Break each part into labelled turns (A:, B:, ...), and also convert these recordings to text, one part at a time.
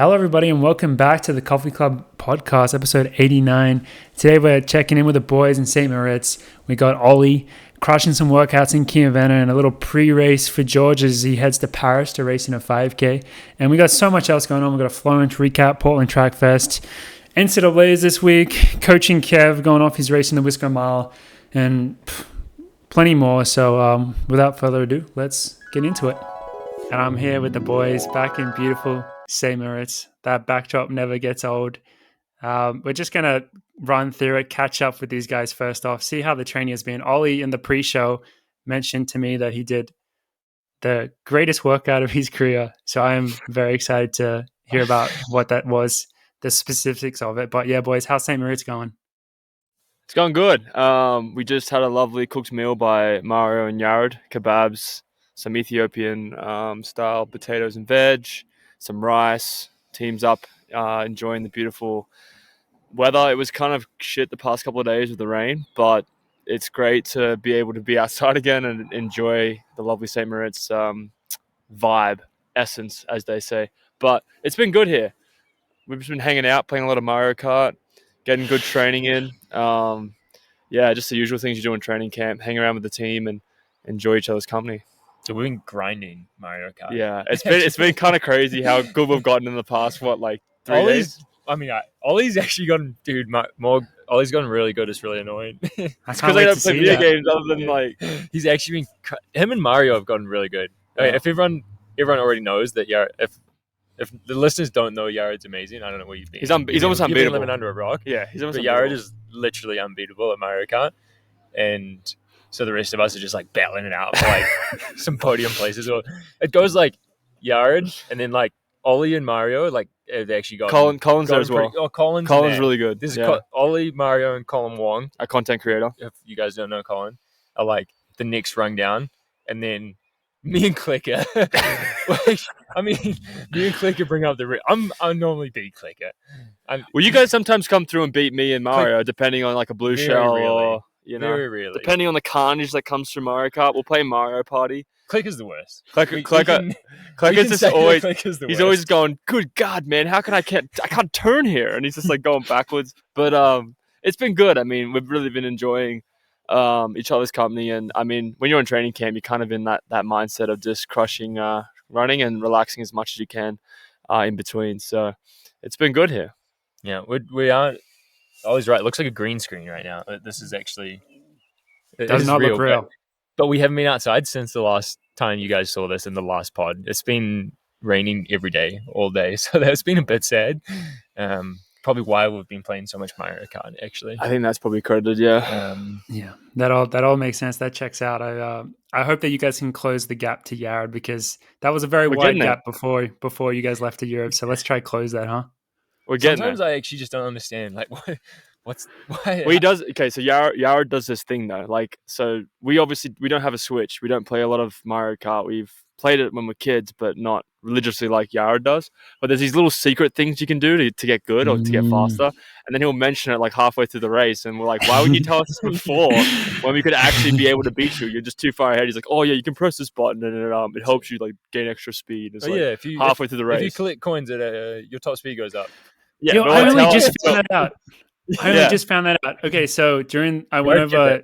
A: Hello, everybody, and welcome back to the Coffee Club podcast, episode 89. Today, we're checking in with the boys in St Moritz. We got Olli crushing some workouts in Chiavenna and a little pre-race for George as he heads to Paris to race in a 5K. And we got so much else going on. We got a Florence recap, Portland Track Fest, NCAAs this week, coaching Kev, going off his race in the Whisker Mile, and plenty more. So without further ado, let's get into it. And I'm here with the boys back in beautiful St Moritz. That backdrop never gets old. We're just going to run through it, catch up with these guys first off, see how the training has been. Olli in the pre-show mentioned to me that he did the greatest workout of his career. So I am very excited to hear about what that was, the specifics of it. But yeah, boys, how's St Moritz going?
B: It's going good. We just had a lovely cooked meal by Mario and Yared, kebabs, some Ethiopian style potatoes and veg, some rice, teams up, enjoying the beautiful weather. It was kind of shit the past couple of days with the rain, but it's great to be able to be outside again and enjoy the lovely St. Moritz vibe, essence, as they say. But it's been good here. We've just been hanging out, playing a lot of Mario Kart, getting good training in. Just the usual things you do in training camp, hang around with the team and enjoy each other's company.
C: So we've been grinding Mario Kart.
B: Yeah, it's been kind of crazy how good we've gotten in the past, 3 days?
C: Olli's actually gotten, Olli's gotten really good. It's really annoying.
B: It's because I don't play video games other than
C: He's actually been, him and Mario have gotten really good. Yeah. If everyone already knows that Yared, if the listeners don't know Yared's amazing, I don't know where you've been.
B: He's almost unbeatable.
C: You've been living under a rock.
B: Yeah, he's almost
C: unbeatable. Yared is literally unbeatable at Mario Kart. And so the rest of us are just like battling it out for like some podium places. Or it goes like Yared and then like Olli and Mario, like they actually got
B: Colin's there as well.
C: Colin's
B: really good.
C: This is Olli, Mario, and Colin Wong,
B: a content creator.
C: If you guys don't know Colin, are like the next rung down, and then me and Clicker. Me and Clicker bring up the. I normally beat Clicker.
B: Well, you guys sometimes come through and beat me and Mario, depending on like a blue shell or.
C: Very rarely.
B: Depending on the carnage that comes through Mario Kart, we'll play Mario Party.
C: Clicker's the worst.
B: Clicker's just always. He's always going, "Good God, man! How can I can't turn here?" And he's just like going backwards. But it's been good. I mean, we've really been enjoying each other's company. And I mean, when you're in training camp, you're kind of in that mindset of just crushing, running and relaxing as much as you can in between. So it's been good here.
C: Yeah, we are. Ollie's right. It looks like a green screen right now. This is actually...
A: It does not look real.
C: But we haven't been outside since the last time you guys saw this in the last pod. It's been raining every day, all day. So that's been a bit sad. Probably why we've been playing so much Mario Kart, actually.
B: I think that's probably credited, yeah.
A: That all makes sense. That checks out. I hope that you guys can close the gap to Yared because that was a very wide gap before you guys left to Europe. So let's try to close that, huh?
C: Sometimes I actually just don't understand. Like, why?
B: Well, he does. Okay, so Yared does this thing though. Like, so we don't have a Switch. We don't play a lot of Mario Kart. We've played it when we're kids, but not religiously like Yared does. But there's these little secret things you can do to get good or to get faster. And then he'll mention it like halfway through the race, and we're like, "Why would you tell us this before when we could actually be able to beat you? You're just too far ahead." He's like, "Oh yeah, you can press this button and it helps you like gain extra speed." It's halfway through the race.
C: If you collect coins, your top speed goes up.
A: Yeah, I only just found that out. Just found that out. Okay, so I went over.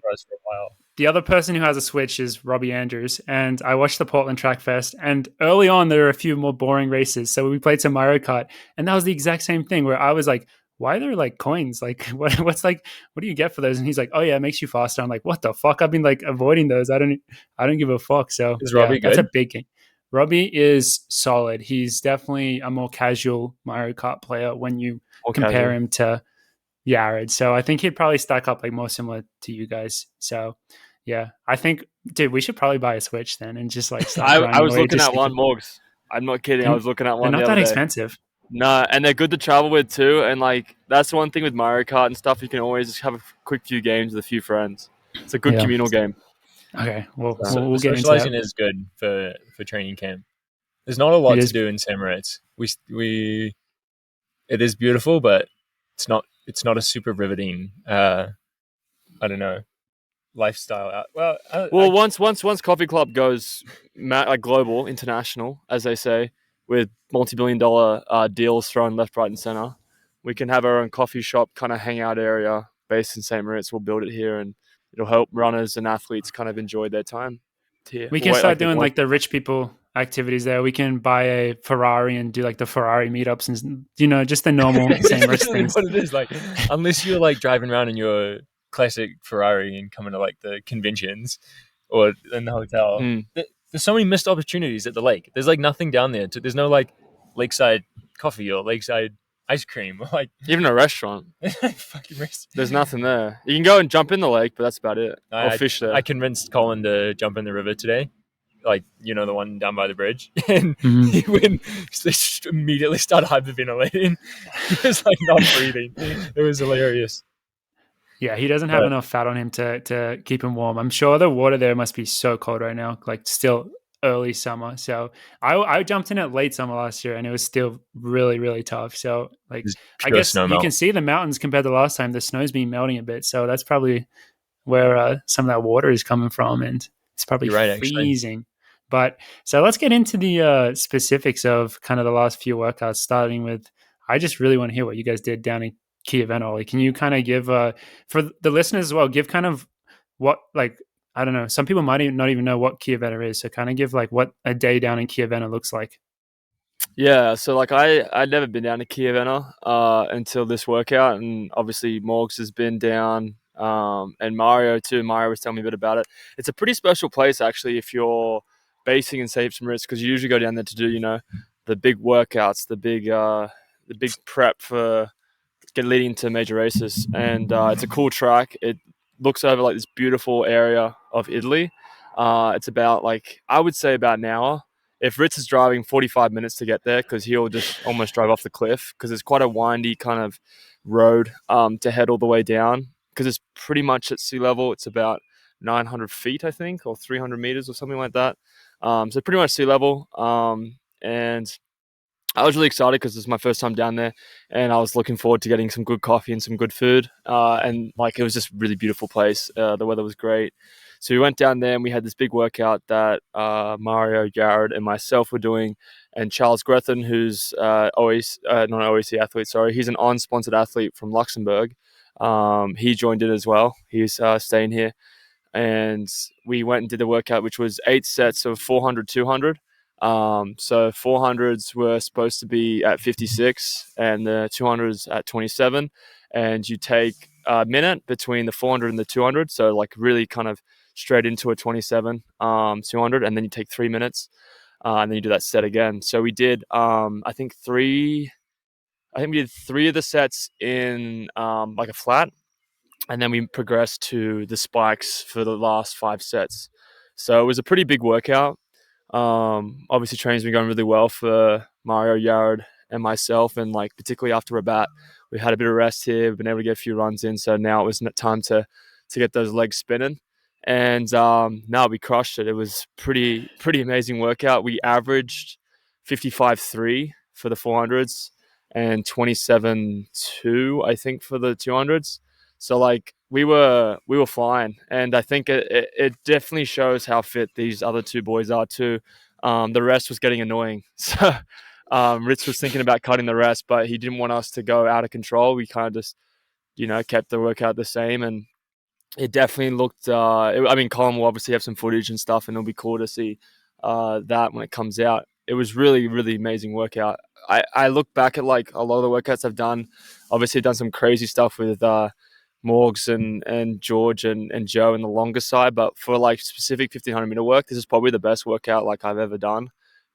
A: The other person who has a Switch is Robbie Andrews, and I watched the Portland Track Fest. And early on, there were a few more boring races, so we played some Mario Kart, and that was the exact same thing. Where I was like, "Why are there like coins? Like, what do you get for those?" And he's like, "Oh yeah, it makes you faster." I'm like, "What the fuck? I've been like avoiding those. I don't give a fuck." So
C: is Robbie good?
A: That's a big game. Robbie is solid. He's definitely a more casual Mario Kart player when you compare him to Yared. So I think he'd probably stack up like more similar to you guys. So yeah, I think, dude, we should probably buy a Switch then and just like start
B: I was looking at one, Morgs. I'm not kidding. I was looking at one.
A: They're not that expensive.
B: No, and they're good to travel with too. And like that's one thing with Mario Kart and stuff. You can always just have a quick few games with a few friends. It's a good communal game.
A: Okay, we'll get into
C: socializing
A: that.
C: Is good for training camp. There's not a lot to do in St Moritz. It is beautiful, but it's not a super riveting. I don't know, lifestyle.
B: Once Coffee Club goes like global, international, as they say, with multi-billion-dollar deals thrown left, right, and center. We can have our own coffee shop kind of hangout area based in St Moritz. We'll build it here, and it'll help runners and athletes kind of enjoy their time here.
A: We can start doing like the rich people activities there. We can buy a Ferrari and do like the Ferrari meetups and, just the normal St Moritz things.
C: What it is, like, unless you're like driving around in your classic Ferrari and coming to like the conventions or in the hotel, there's so many missed opportunities at the lake. There's like nothing down there. There's no like lakeside coffee or lakeside ice cream, or like
B: even a restaurant.
C: Fucking restaurant.
B: There's nothing there. You can go and jump in the lake, but that's about it. Or fish there.
C: I convinced Colin to jump in the river today, like the one down by the bridge, and he immediately started hyperventilating. He was like not breathing. It was hilarious.
A: Yeah, he doesn't have enough fat on him to keep him warm. I'm sure the water there must be so cold right now, like still early summer. So I jumped in at late summer last year and it was still really, really tough. So like, I guess you can see the mountains compared to last time. The snow's been melting a bit. So that's probably where some of that water is coming from. And it's probably freezing. Actually. But so let's get into the specifics of kind of the last few workouts, starting with, I just really want to hear what you guys did down in Key Event, Olli. Can you kind of give, for the listeners as well, give kind of what, like, I don't know, some people might not even know what Key Event is. So kind of give like what a day down in Key Event looks like.
B: Yeah, so like I'd never been down to Key Event until this workout, and obviously Morgs has been down, and Mario too. Mario was telling me a bit about it. It's a pretty special place actually if you're basing in St Moritz, because you usually go down there to do the big workouts, the big prep for leading to major races, and it's a cool track. It looks over like this beautiful area of Italy. It's about I would say about an hour. If Ritz is driving 45 minutes to get there, because he'll just almost drive off the cliff, because it's quite a windy kind of road to head all the way down, because it's pretty much at sea level. It's about 900 feet, I think, or 300 meters or something like that. So pretty much sea level. And I was really excited because this is my first time down there, and I was looking forward to getting some good coffee and some good food. And it was just a really beautiful place. The weather was great. So we went down there and we had this big workout that Mario, Jared, and myself were doing. And Charles Grethen, who's not an OEC athlete, sorry, he's an on-sponsored athlete from Luxembourg. He joined in as well. He's staying here. And we went and did the workout, which was 8 sets of 400, 200. So 400s were supposed to be at 56 and the 200s at 27, and you take a minute between the 400 and the 200. So really kind of straight into a 27, 200, and then you take 3 minutes, and then you do that set again. So we did, I think we did 3 of the sets in, a flat, and then we progressed to the spikes for the last 5 sets. So it was a pretty big workout. Obviously training's been going really well for Mario, Jared, and myself, and particularly after Rabat, we had a bit of rest here. We've been able to get a few runs in, so now it was time to get those legs spinning. And now we crushed it. It was pretty amazing workout. We averaged 55.3 for the 400s and 27.2, I think, for the 200s. So we were flying, and I think it definitely shows how fit these other 2 boys are too. The rest was getting annoying, so Ritz was thinking about cutting the rest, but he didn't want us to go out of control. We kind of just kept the workout the same, and it definitely looked. Colin will obviously have some footage and stuff, and it'll be cool to see that when it comes out. It was really, really amazing workout. I look back at a lot of the workouts I've done. Obviously, I've done some crazy stuff with Morgs and George and Joe in the longer side, but for specific 1500 meter work, this is probably the best workout I've ever done,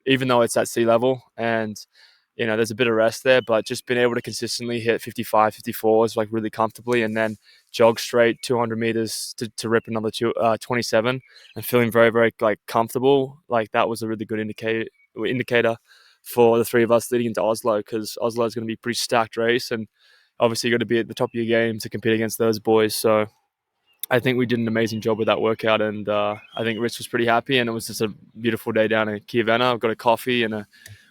B: even though it's at sea level and there's a bit of rest there, but just being able to consistently hit 55, 54s really comfortably, and then jog straight 200 meters to rip another 27 and feeling very, very comfortable. That was a really good indicator for the 3 of us leading into Oslo, because Oslo is going to be a pretty stacked race, and obviously you got to be at the top of your game to compete against those boys. So I think we did an amazing job with that workout, and I think Rich was pretty happy, and it was just a beautiful day down in Chiavenna. I've got a coffee and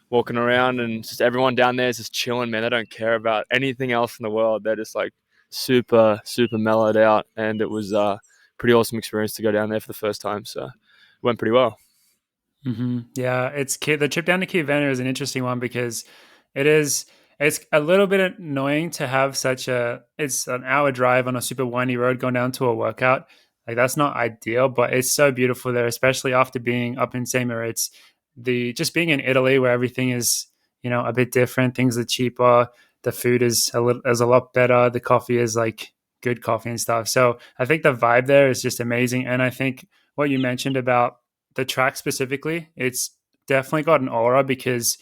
B: walking around, and just everyone down there is just chilling, man. They don't care about anything else in the world. They're just super, super mellowed out, and it was a pretty awesome experience to go down there for the first time. So it went pretty well.
A: Yeah, the trip down to Cape Verde is an interesting one because it is it's a little bit annoying to have it's an hour drive on a super windy road going down to a workout. Like that's not ideal, but it's so beautiful there, especially after being up in St Moritz. The just being in Italy where everything is a bit different, things are cheaper, the food is a lot better, the coffee is like good coffee and stuff. So I think the vibe there is just amazing, and I think what you mentioned about the track specifically, it's definitely got an aura because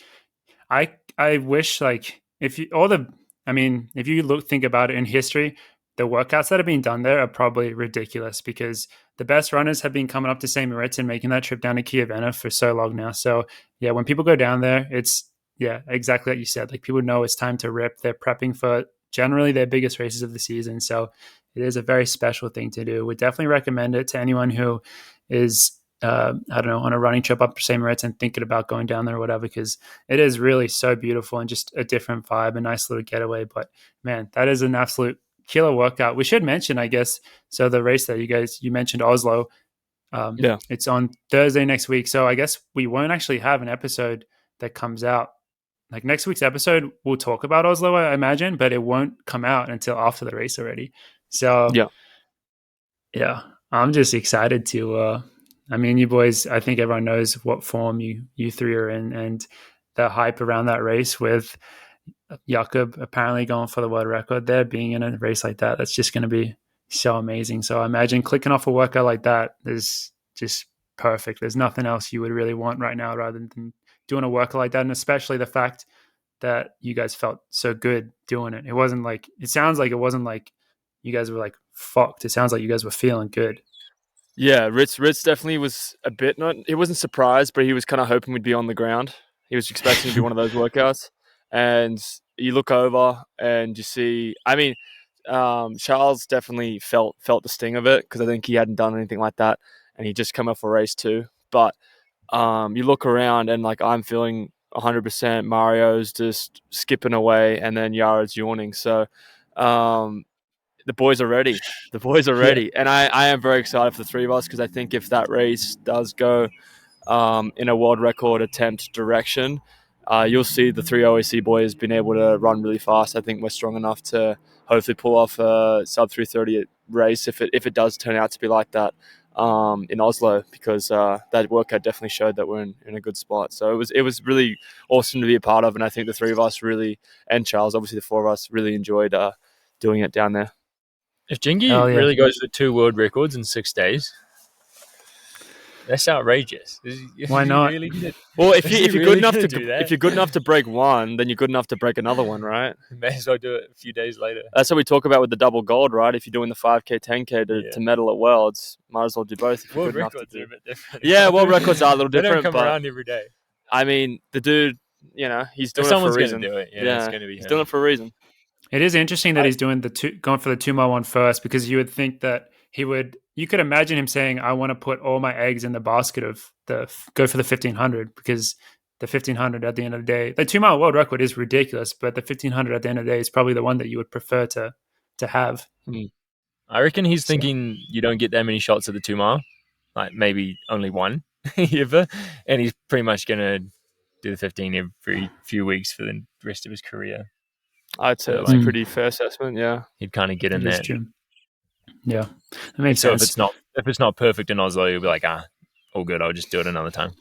A: I wish like if you all the I mean if you think about it in history, the workouts that have been done there are probably ridiculous because the best runners have been coming up to St. Moritz and making that trip down to Chiavenna for so long now. So yeah, when people go down there, it's exactly like you said. Like people know it's time to rip. They're prepping for generally their biggest races of the season. So it is a very special thing to do. Would definitely recommend it to anyone who is I don't know, on a running trip up to St. Moritz and thinking about going down there or whatever, because it is really so beautiful and just a different vibe, a nice little getaway. But man, that is an absolute killer workout. We should mention, I guess, so the race that you mentioned Oslo. It's on Thursday next week. So I guess we won't actually have an episode that comes out. Like next week's episode, we'll talk about Oslo, I imagine, but it won't come out until after the race already. So yeah, I'm just excited to. I mean, you boys, I think everyone knows what form you three are in, and the hype around that race with Jakob apparently going for the world record there, being in a race like that, that's just going to be so amazing. So I imagine clicking off a workout like that is just perfect. There's nothing else you would really want right now rather than doing a workout like that, and especially the fact that you guys felt so good doing it. It sounds like it wasn't like you guys were like fucked. It sounds like you guys were feeling good.
B: Yeah, Ritz definitely was a bit he wasn't surprised, but he was kind of hoping we'd be on the ground. He was expecting to be one of those workouts. And you look over and you see, I mean, Charles definitely felt the sting of it because I think he hadn't done anything like that, and he just come off a race too. But you look around and like I'm feeling 100%. Mario's just skipping away, and then Yara's yawning. So the boys are ready. The boys are ready. And I am very excited for the three of us because I think if that race does go in a world record attempt direction, you'll see the three OAC boys being able to run really fast. I think we're strong enough to hopefully pull off a sub 3:30 race if it does turn out to be like that in Oslo, because that workout definitely showed that we're in a good spot. So it was really awesome to be a part of, and I think the three of us really, and Charles, obviously the four of us, really enjoyed doing it down there.
C: If Jingy really goes for 2 world records in 6 days, that's outrageous.
A: Why not?
B: Well, if you're good enough to break one, then you're good enough to break another one, right?
C: May as well do it a few days later.
B: That's what we talk about with the double gold, right? If you're doing the 5K, 10K to medal at Worlds, might as well do both. If
C: world
B: you're good
C: records
B: enough to
C: are a bit different.
B: Yeah, world records are a little different.
C: They don't come around every day.
B: I mean, the dude, he's doing it for a reason.
C: Someone's going to do it. Yeah, it's going to be
B: he's doing it for a reason.
A: It is interesting that he's doing going for the 2 mile one first, because you would think that you could imagine him saying, I want to put all my eggs in the basket of go for the 1500, because the 1500 at the end of the day, the 2 mile world record is ridiculous, but the 1500 at the end of the day is probably the one that you would prefer to have.
C: I reckon he's thinking you don't get that many shots at the 2 mile, like maybe only one ever, and he's pretty much going to do the 15 every few weeks for the rest of his career.
B: I'd say that's a pretty fair assessment. Yeah,
C: he'd kind of get in there.
A: Yeah, that makes sense.
C: If it's not perfect in Oslo, you'll be like, all good. I'll just do it another time.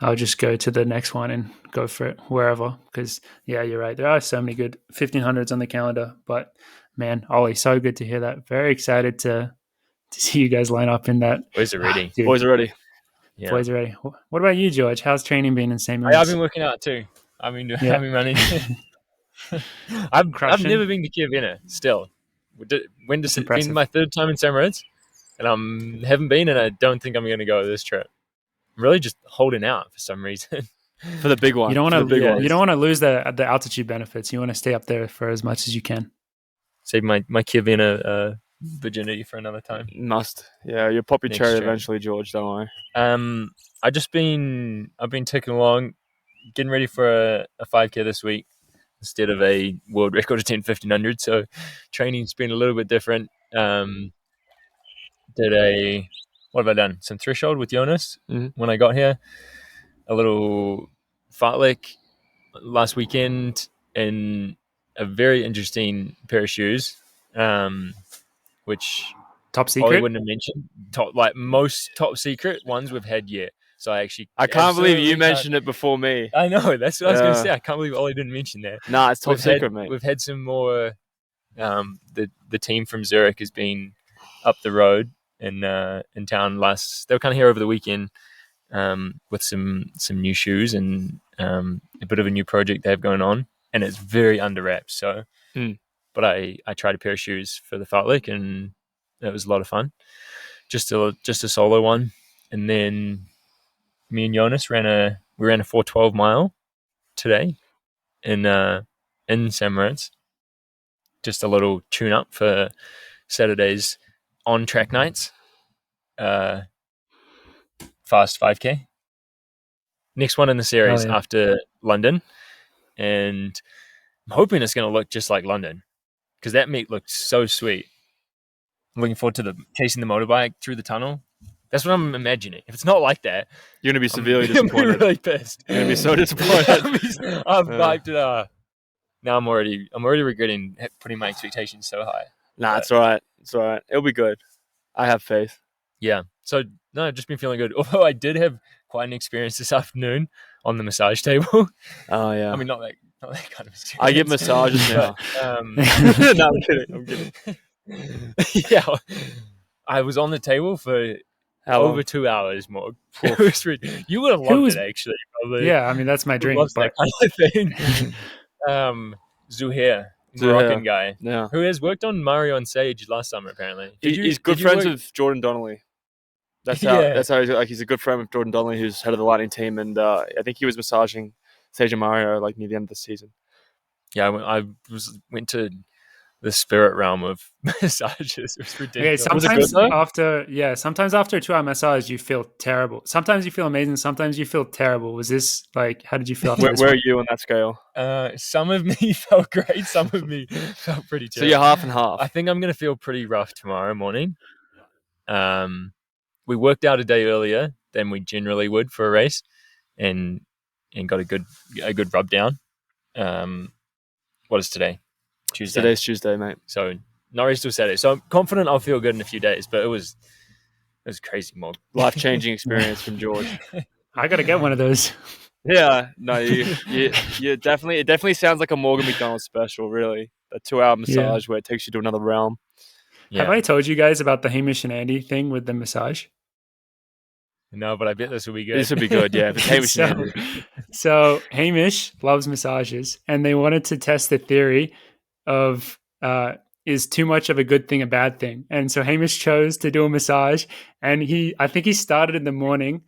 A: I'll just go to the next one and go for it wherever. Because yeah, you're right. There are so many good 1500s on the calendar. But man, Ollie, so good to hear that. Very excited to see you guys line up in that.
C: Boys are ready.
B: Boys are ready.
A: Yeah. Boys are ready. What about you, George? How's training been in St. Moritz?
C: I've been working out too. I've been running. I've never been to Chiavenna still. It's been my 3rd time in St Moritz, and I haven't been, and I don't think I'm going to go this trip. I'm really just holding out for some reason.
B: For the big one.
A: You don't want to lose the altitude benefits. You want to stay up there for as much as you can.
C: Save my Chiavenna virginity for another time.
B: Must. Yeah, you'll pop your cherry eventually, George, don't worry.
C: I've been ticking along, getting ready for a 5K this week instead of a world record attempt 1500. So training's been a little bit different. Did a what have I done? Some threshold with Jonas
B: Mm-hmm.
C: when I got here. A little fartlek last weekend, and a very interesting pair of shoes, which
A: Top
C: Ollie
A: secret?
C: wouldn't have mentioned. Most top secret ones we've had yet. So
B: I can't believe you mentioned it before me.
C: I know, that's what I was going to say. I can't believe Ollie didn't mention that.
B: Nah, it's top secret, mate.
C: We've had some more. The team from Zurich has been up the road in town last. They were kind of here over the weekend with some new shoes and a bit of a new project they have going on, and it's very under wraps. So, but I tried a pair of shoes for the fartlek, and it was a lot of fun. Just a solo one, and then me and Jonas ran a 4:12 mile today in St Moritz. Just a little tune up for Saturday's on track nights. Fast 5K. Next one in the series after London, and I'm hoping it's going to look just like London because that meet looked so sweet. I'm looking forward to chasing the motorbike through the tunnel. That's what I'm imagining. If it's not like that,
B: you're going to be severely disappointed.
C: I'm really pissed.
B: You're going to be so disappointed.
C: I've hyped it. Now I'm already regretting putting my expectations so high.
B: Nah, it's all right. It's all right. It'll be good. I have faith.
C: Yeah. So no, I've just been feeling good. Although I did have quite an experience this afternoon on the massage table.
B: Oh yeah.
C: I mean, not that kind of experience.
B: I get massages now. No, I'm kidding.
C: Yeah. I was on the table for over 2 hours, Morg. You would have loved it, actually. Probably.
A: Yeah, I mean, that's my dream.
C: That kind of thing. Zuhair, Moroccan guy, who has worked on Mario and Sage last summer. Apparently,
B: he's good friends with Jordan Donnelly. That's how he's a good friend with Jordan Donnelly, who's head of the Lightning team, and I think he was massaging Sage and Mario like near the end of the season.
C: Yeah, I went to the spirit realm of massages. It was ridiculous.
A: Okay, sometimes after a 2-hour massage, you feel terrible. Sometimes you feel amazing. Sometimes you feel terrible. Was this like? How did you feel?
B: Where are you on that scale?
C: Some of me felt great. Some of me felt pretty terrible.
B: So you're half and half.
C: I think I'm going to feel pretty rough tomorrow morning. We worked out a day earlier than we generally would for a race, and got a good rub down. What is today? Tuesday.
B: Today's Tuesday, mate.
C: So not race till Saturday. So I'm confident I'll feel good in a few days. But it was crazy, Morg.
B: Life-changing experience from George.
A: I gotta get one of those.
B: Yeah, no, you definitely. It definitely sounds like a Morgan McDonald special. Really, a 2-hour massage where it takes you to another realm.
A: Yeah. Have I told you guys about the Hamish and Andy thing with the massage?
C: No, but I bet this will be good.
B: This would be good, yeah. If it's Hamish and Andy.
A: So Hamish loves massages, and they wanted to test the theory of is too much of a good thing a bad thing. And so Hamish chose to do a massage, and I think he started in the morning,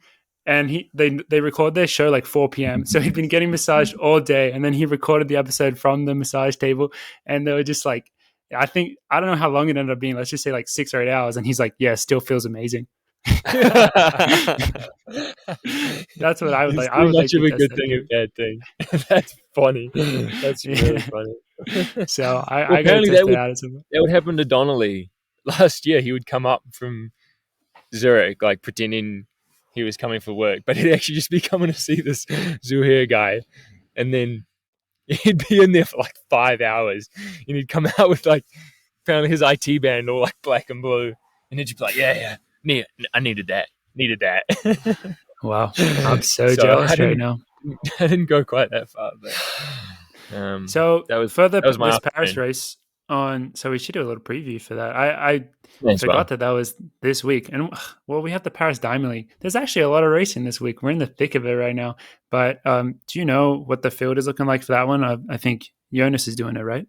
A: and they record their show like 4 p.m. So he'd been getting massaged all day, and then he recorded the episode from the massage table, and they were just like, I don't know how long it ended up being. Let's just say like 6 or 8 hours. And he's like, yeah, still feels amazing. That's what I would like. I would
C: much
A: like
C: of a good thing, a bad thing. That's funny. That's really funny.
A: So I apparently
C: that would happen to Donnelly last year. He would come up from Zurich, like pretending he was coming for work, but he'd actually just be coming to see this Zuhair guy, and then he'd be in there for like 5 hours, and he'd come out with like apparently his IT band all like black and blue, and he'd just be like, yeah, I needed that.
A: Wow, I'm so jealous right now.
C: I didn't go quite that far, but
A: so
C: that was
A: this Paris race on. So we should do a little preview for that. I forgot that was this week, and well, we have the Paris Diamond League. There's actually a lot of racing this week. We're in the thick of it right now. But do you know what the field is looking like for that one? I think Jonas is doing it, right?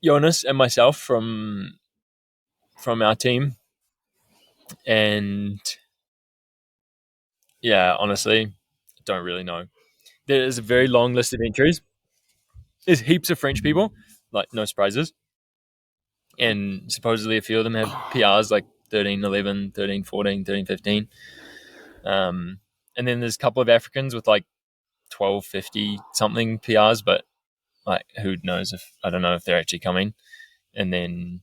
C: Jonas and myself from our team, and yeah, honestly, don't really know. There's a very long list of entries. There's heaps of French people, like no surprises, and supposedly a few of them have PRs like 13:11, 13:14, 13:15. And then there's a couple of Africans with like 12:50 something PRs, but like who knows I don't know if they're actually coming. And then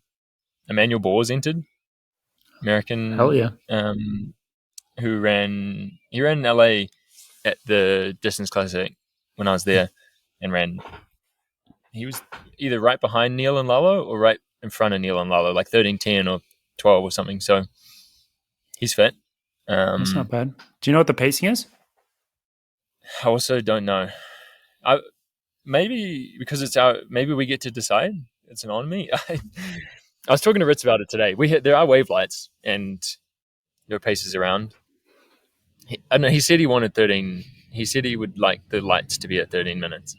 C: Emmanuel Bohr's entered. American.
A: Hell yeah.
C: He ran in LA at the distance classic when I was there, and he was either right behind Neil and Lalo or right in front of Neil and Lalo, like 13:10 or 12 or something. So he's fit.
A: That's not bad. Do you know what the pacing is?
C: I also don't know. Maybe because maybe we get to decide. It's an on me. I was talking to Ritz about it today. There are wave lights and there are paces around. I don't know. He said he wanted 13. He said he would like the lights to be at 13 minutes.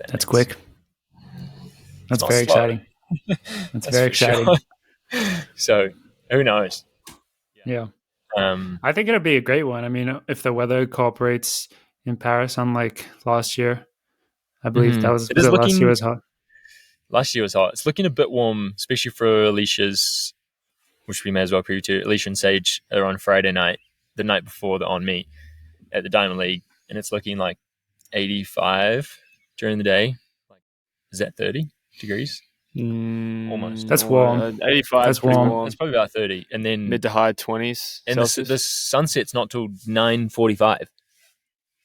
A: That's quick. That's very
C: slow.
A: exciting. That's very exciting.
C: Sure. So who knows?
A: Yeah. I think it'll be a great one. I mean, if the weather cooperates in Paris, unlike last year, I believe that was last year was hot.
C: Last year was hot. It's looking a bit warm, especially for Alicia's, which we may as well preview to. Alicia and Sage are on Friday night, the night before the on meet at the Diamond League, and it's looking like 85 during the day. Like, is that 30 degrees? Almost.
A: That's warm.
B: 85.
A: That's warm.
C: It's probably about 30, and then
B: mid to high 20s.
C: And the sunset's not till 9:45,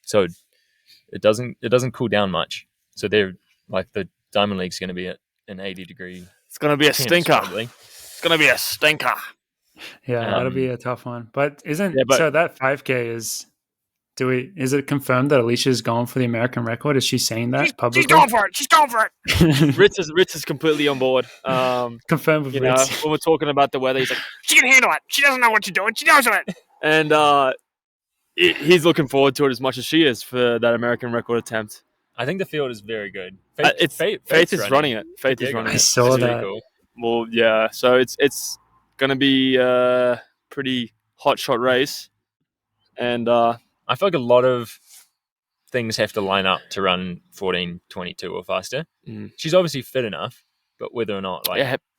C: so it doesn't cool down much. So they're like the Diamond League's going to be at an 80-degree.
B: It's going to be a stinker.
C: Probably.
B: It's going to be a stinker.
A: Yeah, that'll be a tough one. But so that 5K is it confirmed that Alicia's going for the American record? Is she saying that publicly?
B: She's going for it. She's going for it. Ritz is completely on board.
A: Confirmed with Ritz.
B: When we're talking about the weather, he's like, she can handle it. She doesn't know what she's doing. She knows it. And he's looking forward to it as much as she is for that American record attempt.
C: I think the field is very good.
B: Faith is running it. Faith is running it.
A: I saw that.
C: Cool.
B: Well, yeah. So it's going to be a pretty hot shot race. And
C: I feel like a lot of things have to line up to run 14:22 or faster. She's obviously fit enough, but whether or not,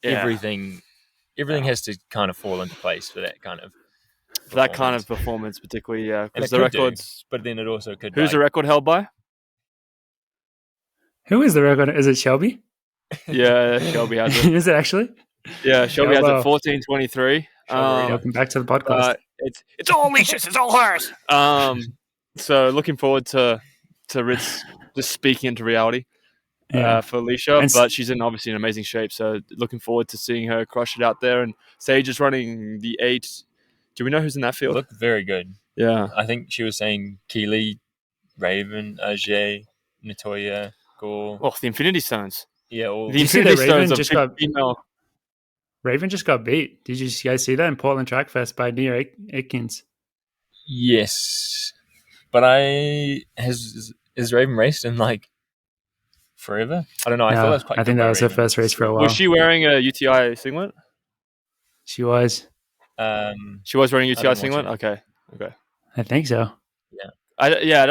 C: everything has to kind of fall into place for that kind of
B: performance, particularly, yeah.
C: Because the records, but then it also could.
B: Who's the record held by?
A: Who is the record? Is it Shelby?
B: Yeah, Shelby has it.
A: Is it actually?
B: Yeah, Shelby has it 14:23.
A: Welcome back to the podcast.
B: It's all Alicia's. It's all hers. So looking forward to Ritz just speaking into reality for Alicia. But she's obviously in amazing shape. So looking forward to seeing her crush it out there. And Sage is running the 8. Do we know who's in that field?
C: Look very good.
B: Yeah.
C: I think she was saying Keely, Raven, Ajay, Natoya, Gore.
B: Oh, the Infinity Stones.
C: Yeah.
B: The Infinity Stones just got female.
A: Raven just got beat. Did you guys see that in Portland Track Fest by Nia Aikins?
C: Yes. But has Raven raced in like forever? I don't know. I thought that was quite.
A: I think that was her first race for a while.
B: Was she wearing a UTI singlet?
A: She was.
B: She was wearing a UTI singlet? Okay.
A: I think so.
C: Yeah.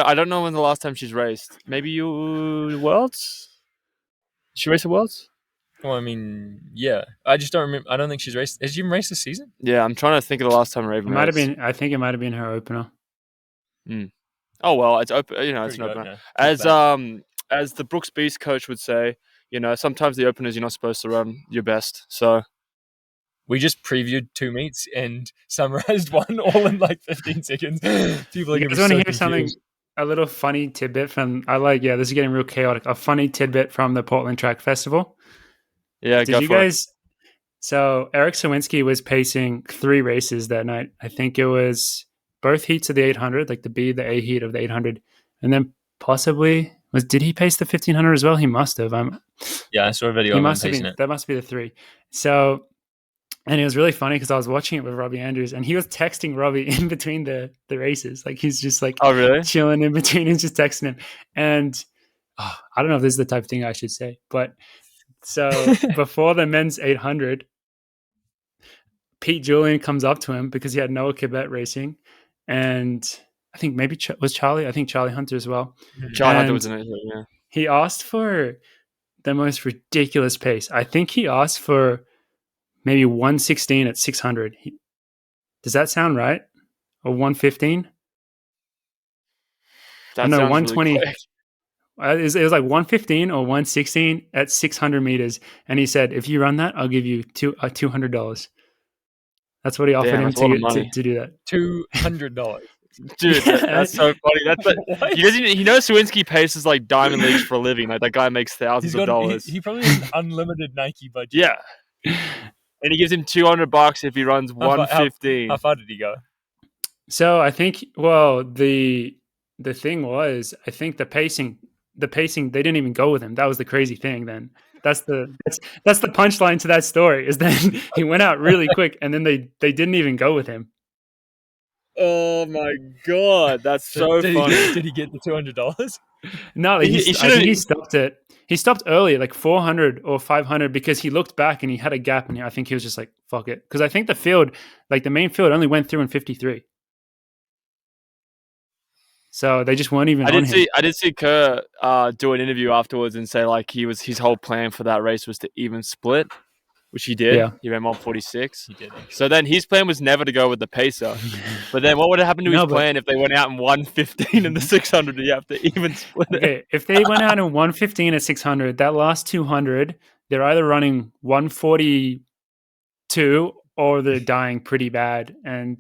B: I don't know when the last time she's raced. Maybe Worlds? Did she race at Worlds?
C: Well, I mean, yeah. I just don't remember. I don't think she's raced. Has she even raced this season?
B: Yeah, I'm trying to think of the last time Raven raced.
A: I think it might have been her opener.
B: Oh well, it's open. It's an opener. As the Brooks Beast coach would say, sometimes the openers you're not supposed to run your best. So
C: we just previewed 2 meets and summarized one all in like 15 seconds. People are going to be so
A: hear
C: confused.
A: Something? A little funny tidbit from. This is getting real chaotic. A funny tidbit from the Portland Track Festival.
B: Yeah,
A: did you guys? So Eric Sawinski was pacing 3 races that night. I think it was both heats of the 800, like the A heat of the 800, and then possibly did he pace the 1500 as well? He must have.
C: I saw a video of him pacing it.
A: That must be the 3. So, and it was really funny because I was watching it with Robbie Andrews, and he was texting Robbie in between the races. Like he's just like,
B: oh really,
A: chilling in between and just texting him. And I don't know if this is the type of thing I should say, but. So before the men's 800, Pete Julian comes up to him because he had Noah Kibet racing, and I think maybe was Charlie. I think Charlie Hunter as well.
B: Charlie Hunter was in it. Yeah.
A: He asked for the most ridiculous pace. I think he asked for maybe 116 at 600. Does that sound right? Or 115?
B: That sounds 120. Really quick.
A: It was like 115 or 116 at 600 meters. And he said, if you run that, I'll give you $200. That's what he offered
B: Damn,
A: him
B: that's a lot of
A: to
B: money.
A: do that.
C: $200.
B: Dude, that's so funny. That's
C: What?
B: he doesn't. He knows Sawinski paces like diamond leagues for a living. Like that guy makes thousands of dollars.
C: He probably has an unlimited Nike budget.
B: Yeah, and he gives him $200 if he runs 115.
C: How far did he go?
A: So I think, well, the thing was, I think the pacing, they didn't even go with him. That was the crazy thing. Then that's the punchline to that story is then he went out really quick, and then they didn't even go with him.
B: Oh my god, that's so funny.
C: Did he get the $200?
A: No, I think he stopped it. He stopped early, like 400 or 500, because he looked back and he had a gap, and I think he was just like, "Fuck it," because I think the field, like the main field, only went through in 53. So they just weren't even on him.
B: I did see Kerr do an interview afterwards and say like his whole plan for that race was to even split, which he did.
A: Yeah.
B: He ran 146.
C: He did. Actually.
B: So then his plan was never to go with the pacer. But then what would have happened to his plan if they went out in 115 in the 600? You have to even split it.
A: Okay, if they went out in 115 at 600, that last 200, they're either running 142 or they're dying pretty bad. And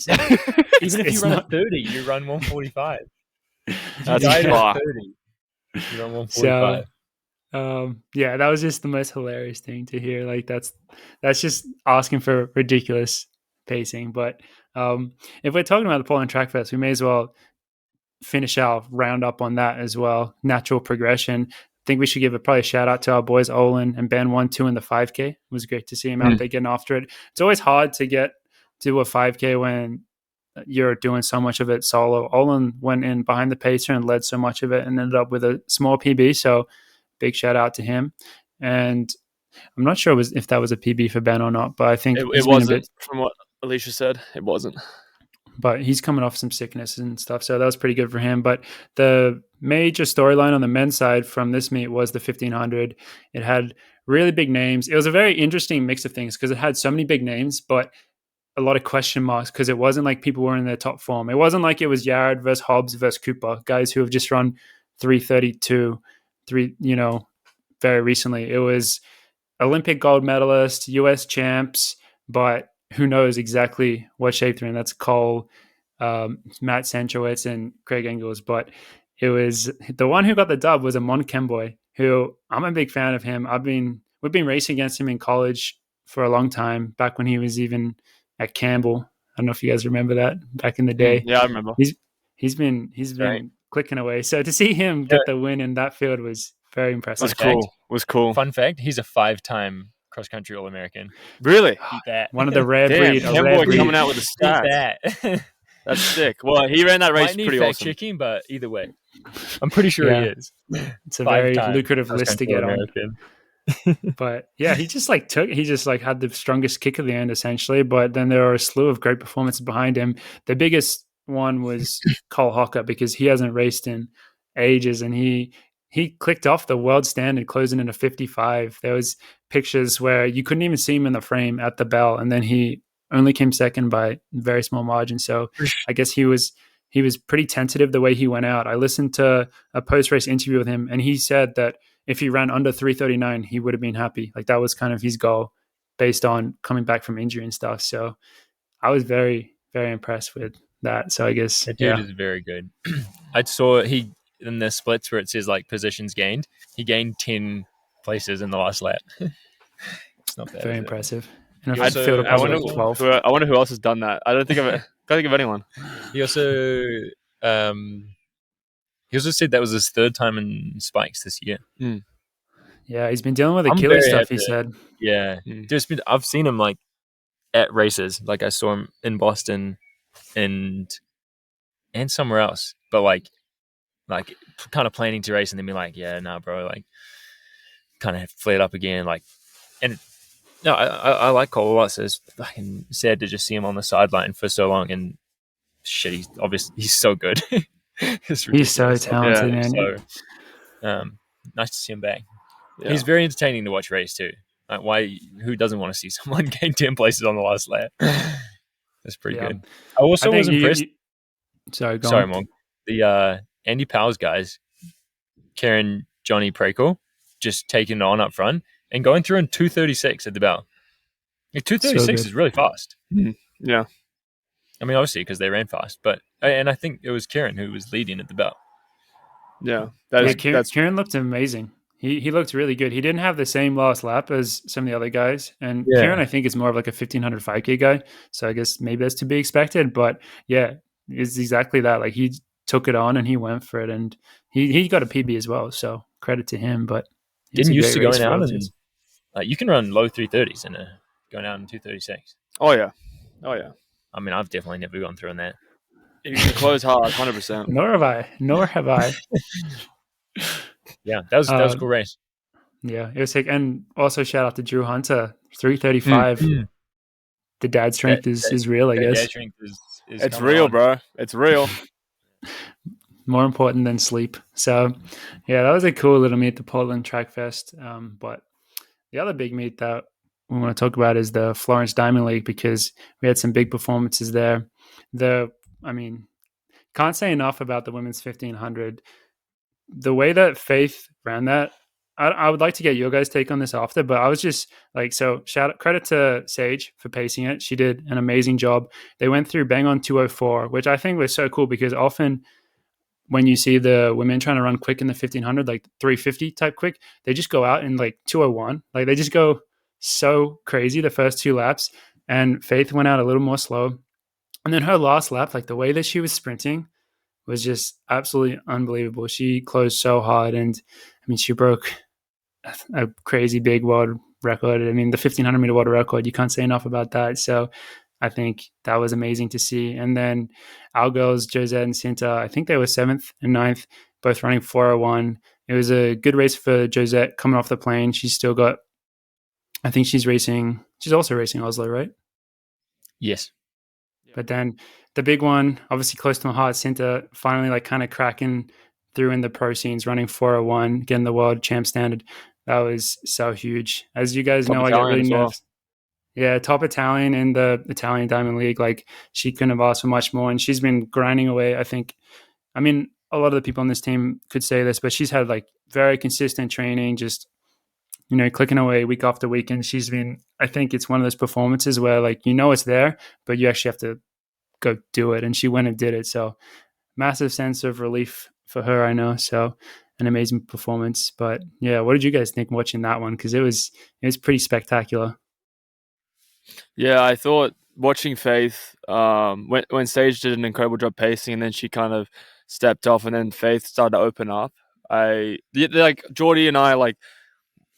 C: even if you run a 30, you run 145.
B: That's
C: far. 30. You run 145.
A: So, yeah, that was just the most hilarious thing to hear. Like that's just asking for ridiculous pacing. But if we're talking about the Portland Track Fest, we may as well finish our roundup on that as well. Natural progression. I think we should give probably a shout out to our boys Olin and Ben 1-2 in the 5K. It was great to see him out there getting after it. It's always hard to get to a 5K when you're doing so much of it solo. Olin went in behind the pacer and led so much of it and ended up with a small PB. So big shout out to him. And I'm not sure if that was a PB for Ben or not, but I think
B: it wasn't. From what Alicia said, it wasn't.
A: But he's coming off some sickness and stuff, so that was pretty good for him. But the major storyline on the men's side from this meet was the 1500. It had really big names. It was a very interesting mix of things because it had so many big names, but a lot of question marks because it wasn't like people were in their top form. It wasn't like it was Yared versus Hobbs versus Cooper, guys who have just run 332, very recently. It was Olympic gold medalist, US champs, but who knows exactly what shape they're in. That's Cole, Matt Sanchowitz, and Craig Engels. But it was the one who got the dub was a Mon Kemboy, who I'm a big fan of him. We've been racing against him in college for a long time, back when he was even at Campbell. I don't know if you guys remember that back in the day.
B: Yeah, I remember.
A: He's been clicking away. So to see him get the win in that field was very impressive.
B: Was cool.
C: Fun fact: he's a 5-time cross-country All-American.
B: Really?
C: Eat that.
A: One of the rare breed.
B: Kemboy coming out with the stats.
C: That.
B: That's sick. Well, he ran that race pretty awesome.
C: Checking, but either way, I'm pretty sure he is.
A: It's a very lucrative list to get on. But yeah, he just had the strongest kick at the end essentially. But then there are a slew of great performances behind him. The biggest one was Cole Hocker because he hasn't raced in ages, and he clicked off the world standard closing in a 55. There was pictures where you couldn't even see him in the frame at the bell, and then he only came second by a very small margin. So I guess he was pretty tentative the way he went out. I listened to a post-race interview with him, and he said that if he ran under 339, he would have been happy. Like that was kind of his goal based on coming back from injury and stuff. So I was very, very impressed with that. So I guess
C: that dude is very good. I saw he in the splits where it says like positions gained, he gained 10 places in the last lap. It's not bad.
A: Very impressive. And
B: I wonder who else has done that. I don't think can't think of anyone.
C: He also said that was his third time in spikes this year.
A: Yeah, he's been dealing with Achilles stuff, he said.
C: Yeah. I've seen him like at races. Like I saw him in Boston and somewhere else. But like kind of planning to race and then be like, yeah, nah, bro, like kind of flared up again. Like, and no, I like Cole a lot. So it's fucking sad to just see him on the sideline for so long. And shit, he's so good.
A: He's so talented, man.
C: So, nice to see him back.
B: Yeah.
C: He's very entertaining to watch race too. Like, who doesn't want to see someone gain 10 places on the last lap? That's pretty good. I also was impressed.
A: Sorry,
C: Monk. The Andy Powell's guys, Karen, Johnny Prekel, just taking it on up front and going through in 2:36 at the bell. 2:36 is really fast.
B: Yeah.
C: I mean, obviously because they ran fast, and I think it was Kieran who was leading at the belt.
B: Yeah,
A: Kieran looked amazing. He looked really good. He didn't have the same last lap as some of the other guys. And Kieran, I think, is more of like a 1500 5K guy. So I guess maybe that's to be expected. But yeah, it's exactly that. Like he took it on and he went for it. And he got a PB as well. So credit to him. But
C: Getting used to going out and you can run low 330s and going out in 236.
B: Oh, yeah.
C: I mean, I've definitely never gone through on that.
B: You can close hard, 100%.
A: Nor have I.
C: Yeah, that was a cool race.
A: Yeah, it was sick. And also shout out to Drew Hunter, 335. The dad strength is real, I guess.
C: Dad strength is
B: it's real, on. Bro. It's real.
A: More important than sleep. So, yeah, that was a cool little meet, the Portland Track Fest. But the other big meet that we want to talk about is the Florence Diamond League, because we had some big performances there. Can't say enough about the women's 1500. The way that Faith ran that, I would like to get your guys' take on this after, but I was just like, so credit to Sage for pacing it. She did an amazing job. They went through bang on 204, which I think was so cool, because often when you see the women trying to run quick in the 1500, like 350 type quick, they just go out in like 201. Like they just go so crazy the first two laps. And Faith went out a little more slow. And then her last lap, like the way that she was sprinting was just absolutely unbelievable. She closed so hard. And I mean, she broke a crazy big world record. I mean, the 1500 meter world record, you can't say enough about that. So I think that was amazing to see. And then our girls, Josette and Cinta, I think they were 7th and 9th, both running 401. It was a good race for Josette coming off the plane. She's still got, I think she's also racing Oslo, right?
C: Yes.
A: But then the big one, obviously close to my heart, Cinta finally like kind of cracking through in the pro scenes, running 401, getting the world champ standard. That was so huge. As you guys know, I get really nervous. Yeah, top Italian in the Italian Diamond League. Like she couldn't have asked for much more, and she's been grinding away. I mean, a lot of the people on this team could say this, but she's had like very consistent training, just clicking away week after week. And she's been, I think it's one of those performances where like it's there, but you actually have to go do it. And she went and did it. So massive sense of relief for her, I know. So an amazing performance. But yeah, what did you guys think watching that one? Because it was pretty spectacular.
B: Yeah, I thought watching Faith, when Sage did an incredible job pacing, and then she kind of stepped off, and then Faith started to open up. Like Geordie and I, like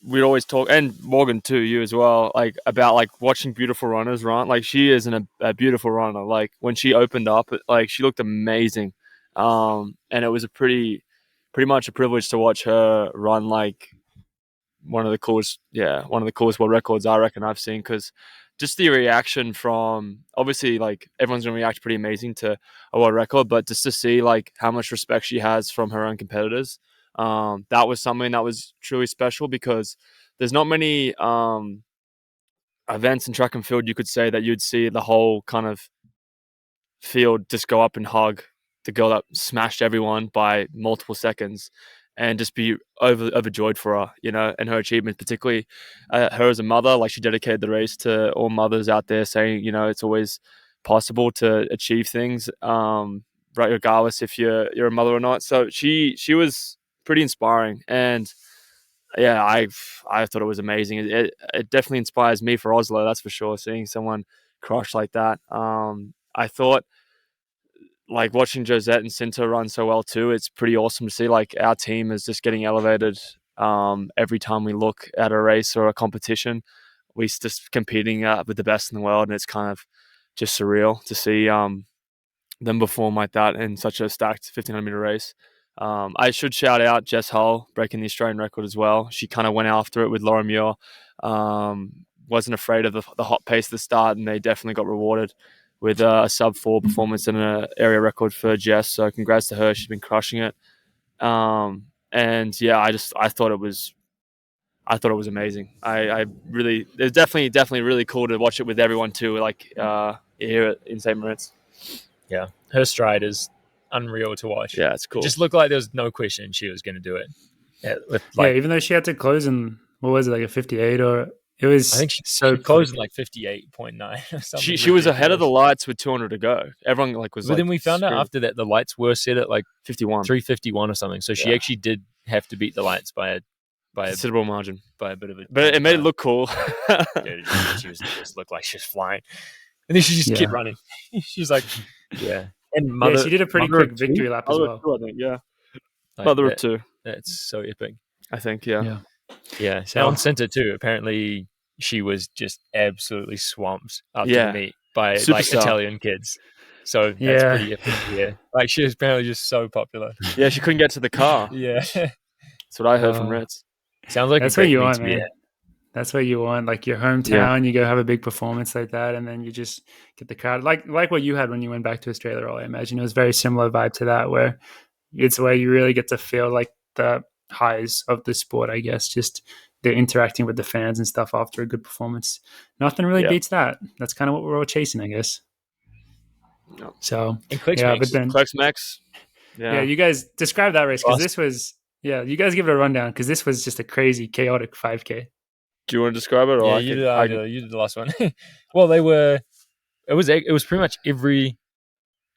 B: we'd always talk, and Morgan too, you as well, like about like watching beautiful runners run. Like she is a beautiful runner. Like when she opened up, like she looked amazing, and it was pretty much a privilege to watch her run. Like one of the coolest world records I reckon I've seen, because just the reaction from, obviously like everyone's gonna react pretty amazing to a world record, but just to see like how much respect she has from her own competitors, that was something that was truly special, because there's not many events in track and field you could say that you'd see the whole kind of field just go up and hug the girl that smashed everyone by multiple seconds, and just be overjoyed for her, and her achievements, particularly her as a mother. Like she dedicated the race to all mothers out there, saying, it's always possible to achieve things, right, regardless if you're a mother or not. So she was pretty inspiring, and yeah, I thought it was amazing. It definitely inspires me for Oslo, that's for sure. Seeing someone crush like that, I thought, like watching Josette and Cinta run so well too, it's pretty awesome to see like our team is just getting elevated every time we look at a race or a competition. We're just competing with the best in the world, and it's kind of just surreal to see them perform like that in such a stacked 1500 meter race. I should shout out Jess Hull breaking the Australian record as well. She kind of went after it with Laura Muir. Wasn't afraid of the hot pace at the start, and they definitely got rewarded with a sub-4 performance and an area record for Jess. So congrats to her. She's been crushing it. And yeah, I thought it was amazing. It was definitely really cool to watch it with everyone too, like here in St Moritz.
C: Yeah, her stride is unreal to watch.
B: Yeah, it's cool.
C: It just looked like there was no question she was going to do it.
A: Yeah, even though she had to close in, what was it, like a 58 or It was
C: I think she
A: so
C: closed
A: quick.
C: in like 58.9 or something.
B: She was ahead of the
C: ridiculous.
B: lights with 200 to go. Everyone was
C: But
B: like.
C: then we found out
B: screaming.
C: after that the lights were set at like
B: 51.
C: 3:51 or something. So she
B: Yeah.
C: actually did have to beat the lights by a
B: Considerable margin.
C: by a bit of a.
B: But it made it look cool.
C: Dude, she just looked like she was flying, and then she just kept running. She's like, yeah. And
A: Yeah, she did a pretty
C: mother of
A: quick
C: two?
A: victory lap as
B: Mother
A: well.
B: of two, I think. Yeah.
C: Like
B: Mother
C: that-
B: of two,
C: That's so epic.
B: I think. Yeah.
C: Yeah.
A: So-
C: And on center too. Apparently, she was just absolutely swamped after
B: Yeah.
C: the meet by like
B: Superstar.
C: Italian kids. So that's
A: Yeah.
C: pretty epic. Yeah. Like she was apparently just so popular.
B: Yeah, she couldn't get to the car.
C: Yeah.
B: That's what I heard from Ritz.
C: Sounds like
A: That's
C: a great
A: what you
C: meet
A: want,
C: to be
A: man.
C: at.
A: That's what you want. Like your hometown, you go have a big performance like that, and then you just get the crowd. Like what you had when you went back to Australia, I imagine it was very similar vibe to that, where it's where you really get to feel like the highs of the sport, I guess. Just the interacting with the fans and stuff after a good performance. Nothing really beats that. That's kind of what we're all chasing, I guess.
B: Yep.
A: So
C: And Clicks
A: yeah,
C: makes-
A: but then
B: Clex Max.
A: yeah, you guys describe that race because
C: Awesome.
A: this was you guys give it a rundown because this was just a crazy, chaotic 5K.
B: Do you want to describe it? Or
C: Yeah,
B: I
C: you
B: can-
C: did, you did the last one. Well, they were. It was pretty much every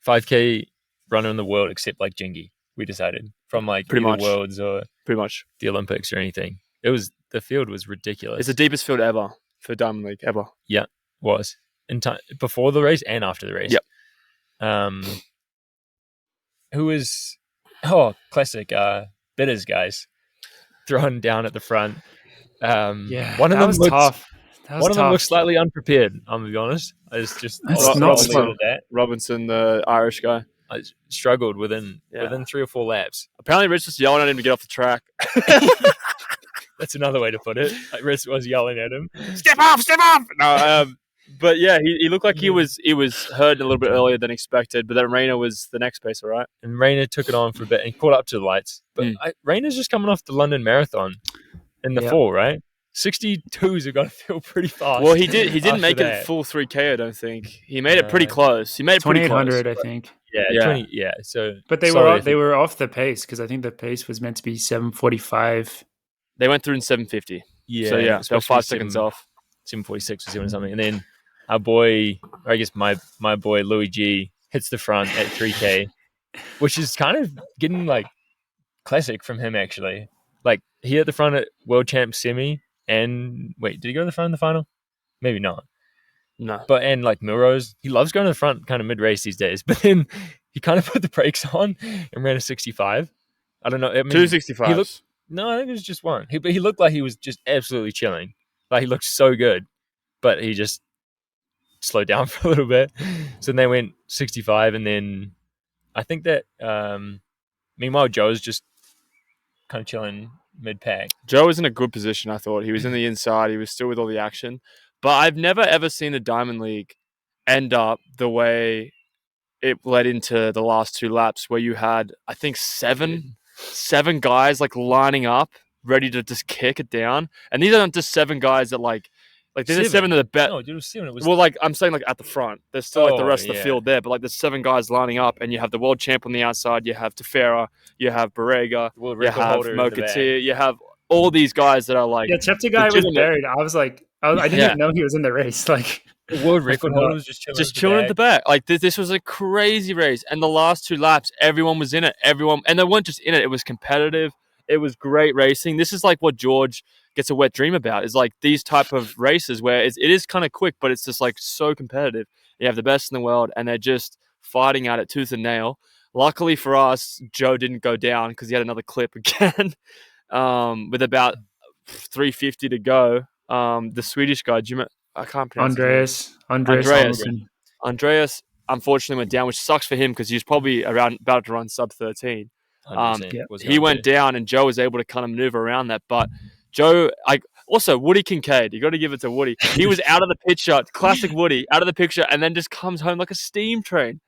C: 5K runner in the world except like Jingy. We decided from like
B: Pretty
C: either
B: much.
C: Worlds or
B: pretty much.
C: the Olympics or anything. The field was ridiculous.
B: It's the deepest field ever for Diamond League ever.
C: was in time before the race and after the race.
B: Yep.
C: Who was classic bitters guys thrown down at the front. One of them
A: was
C: looked
A: tough. That was
C: one of them
A: tough.
C: looked slightly unprepared. I'm gonna be honest. It's just
A: That's
C: I'll
A: not
C: leave it
A: slow.
C: at that.
B: Robinson, the Irish guy.
C: I struggled within
B: Yeah.
C: 3 or 4 laps.
B: Apparently, Rich was yelling at him to get off the track.
C: That's another way to put it. Like Riz was yelling at him.
B: Step off! No, but yeah, he looked like he was hurt a little bit earlier than expected. But then Rayner was the next pacer, right?
C: And Rayner took it on for a bit and caught up to the lights. But Rayner's just coming off the London Marathon in the fall, right? 62s have got to feel pretty fast.
B: Well, he didn't
C: after
B: make it
C: that.
B: full 3K. I don't think he made it pretty close. He made it pretty close.
A: 2800, I think.
C: Yeah,
B: Yeah.
C: So,
A: But they were off the pace because I think the pace was meant to be 7:45.
B: They went through in 750.
C: yeah.
B: So yeah, they were 5
C: especially
B: seconds off.
C: 7:46 or 7 something, and then our boy, or I guess my boy Louis G hits the front at 3K, which is kind of getting like classic from him actually. Like he hit the front at World Champ semi, and wait, did he go to the front in the final? Maybe not.
B: No.
C: But and like Milrose, he loves going to the front kind of mid race these days. But then he kind of put the brakes on and ran a 65. I don't know. I mean,
B: 265.
C: he looked. No, I think it was just one. But he looked like he was just absolutely chilling. Like he looked so good, but he just slowed down for a little bit. So then they went 65, and then I think that meanwhile Joe's just kind of chilling mid pack.
B: Joe was in a good position, I thought. He was in the inside. He was still with all the action. But I've never, ever seen the Diamond League end up the way it led into the last 2 laps where you had, I think, seven guys like lining up, ready to just kick it down. And these aren't just 7 guys that like these are 7 of the best.
C: No, dude, it was 7. It was
B: Well, like I'm saying, like at the front, there's still like the rest of the
C: yeah.
B: field there, but like there's 7 guys lining up, and you have the world champ on the outside, you have Tefera, you have Barrega,
C: world
B: you
C: record
B: have
C: holder in the back.
B: Mokatir, you have all these guys that are like
A: Yeah, Chepta guy was
B: legitimate.
A: buried. I was like, I didn't even know he was in the race. Like,
C: The world record
A: forgot.
C: holder was just
B: chilling at the back. Like this was a crazy race, and the last 2 laps, everyone was in it. And they weren't just in it; it was competitive. It was great racing. This is like what George gets a wet dream about. Is like these type of races where it is kind of quick, but it's just like so competitive. You have the best in the world, and they're just fighting at it tooth and nail. Luckily for us, Joe didn't go down because he had another clip again. With about 350 to go. The Swedish guy, I can't pronounce his name.
A: Andreas Olsson.
B: Andreas unfortunately went down, which sucks for him because he was probably about to run sub 13.
C: 100%
B: He went down, and Joe was able to kind of maneuver around that. But Joe, also Woody Kincaid, you got to give it to Woody. He was out of the picture, classic Woody, out of the picture, and then just comes home like a steam train.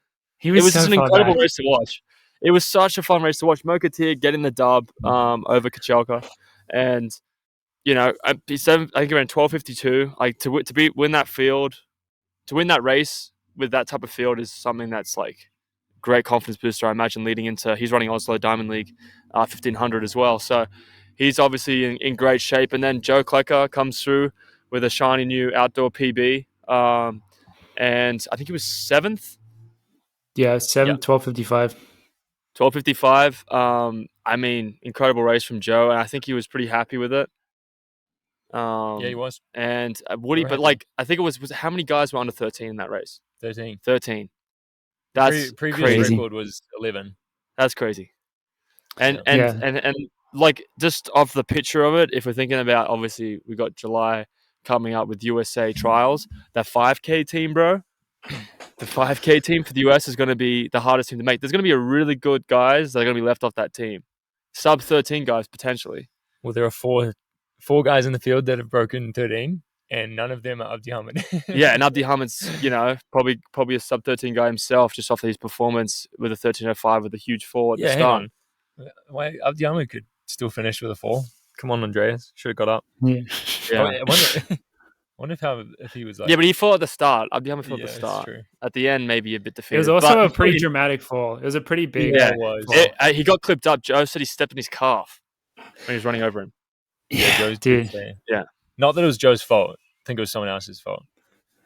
A: It
B: It was
A: so
B: just an
A: far
B: incredible
A: back.
B: race to watch. It was such a fun race to watch. Mokatir getting the dub over Kachelka, and I think he ran 12:52. Like to win that field, to win that race with that type of field is something that's like great confidence booster. I imagine leading into he's running Oslo Diamond League 1500 as well. So he's obviously in great shape. And then Joe Klecker comes through with a shiny new outdoor PB. And I think he was 7th.
A: Yeah, 7th, 12:55.
B: 12:55. I mean, incredible race from Joe, and I think he was pretty happy with it.
C: Yeah, he was.
B: And Woody,
C: We're
B: but
C: happy.
B: like, I think it was how many guys were under 13 in that race?
C: 13.
B: 13. That's
C: Previous
B: crazy.
C: record was 11.
B: That's crazy. And
C: Yeah.
B: and like, just off the picture of it, if we're thinking about, obviously we got July coming up with USA trials, that 5K team, bro. The 5K team for the US is going to be the hardest team to make. There's going to be a really good guys that are going to be left off that team. Sub 13 guys potentially.
C: Well, there are four guys in the field that have broken 13, and none of them are Abdi Hamid.
B: Yeah, and Abdi Hamid's, probably a sub 13 guy himself, just off his performance with a 13:05 with a huge 4 at the start.
C: Hang on. Why Abdi Hamid could still finish with a 4? Come on, Andreas. Should have got up.
A: Yeah.
C: I wonder if he was like...
B: Yeah, but he fought at the start. Abdi Hamid fought at the
C: that's
B: start.
C: true.
B: At the end, maybe a bit defeated.
A: It was also
B: but
A: a pretty dramatic fall. It was a pretty big
B: Yeah,
A: fall.
B: he got clipped up. Joe said he stepped in his calf when he was running over him.
C: Yeah, Joe's
A: dude.
B: Yeah.
C: Not that it was Joe's fault. I think it was someone else's fault.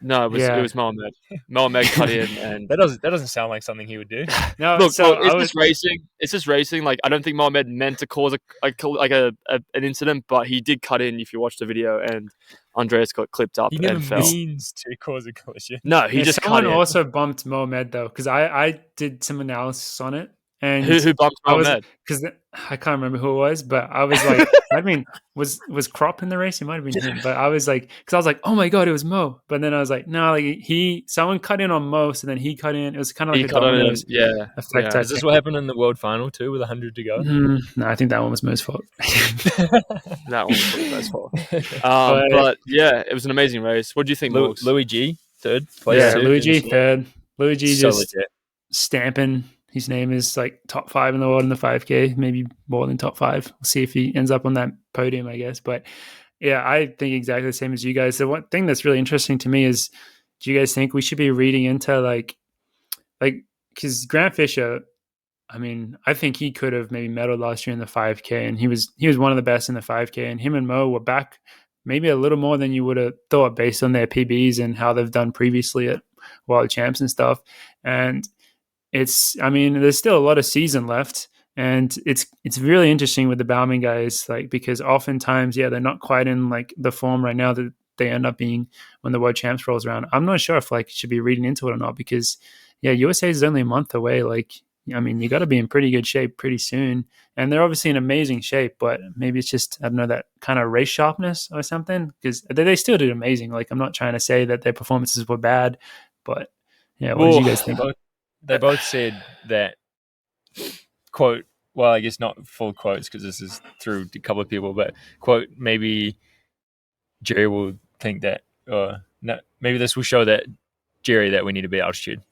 B: No, it was Mohamed. Mohamed cut in, and
C: That doesn't sound like something he would do.
A: No,
B: look,
A: so
B: it's just racing. It's just racing. Like, I don't think Mohamed meant to cause an incident, but he did cut in. If you watch the video, and Andreas got clipped up
C: He never
B: and fell.
C: means to cause a collision.
B: No, he just cut
A: someone
B: in.
A: also bumped Mohamed though, because I did some analysis on it. And
B: Who bumped Mohamed?
A: Because I can't remember who it was, but I was like, I mean, was Krop in the race? It might have been him, but I was like, because I was like, oh my god, it was Mo. But then I was like, no, like someone cut in on Mo, so then he cut in. It was kind of like a dominoes effect.
C: Is this what happened in the world final too, with 100 to go?
A: No, I think that one was Mo's fault.
B: That one was Mo's fault. But yeah, it was an amazing race. What do you think, Morgs?
C: Louis G, third place.
A: Yeah, Louis G, third. Louis G
C: so
A: just
C: legit.
A: stamping. His name is like top 5 in the world in the 5K, maybe more than top 5. We'll see if he ends up on that podium, I guess. But yeah, I think exactly the same as you guys. The one thing that's really interesting to me is, do you guys think we should be reading into like, because Grant Fisher, I mean, I think he could have maybe medaled last year in the 5K, and he was one of the best in the 5K, and him and Mo were back maybe a little more than you would have thought based on their PBs and how they've done previously at World Champs and stuff. And there's still a lot of season left, and it's really interesting with the Bauman guys, like, because oftentimes, they're not quite in like the form right now that they end up being when the World Champs rolls around. I'm not sure if like should be reading into it or not, because USA is only a month away. Like, I mean, you got to be in pretty good shape pretty soon, and they're obviously in amazing shape, but maybe it's just, I don't know, that kind of race sharpness or something, because they still did amazing. Like, I'm not trying to say that their performances were bad, but what did you guys think?
C: They both said that, quote, well, I guess not full quotes because this is through a couple of people, but quote, maybe Jerry will think that, no, maybe this will show that Jerry that we need to be at altitude.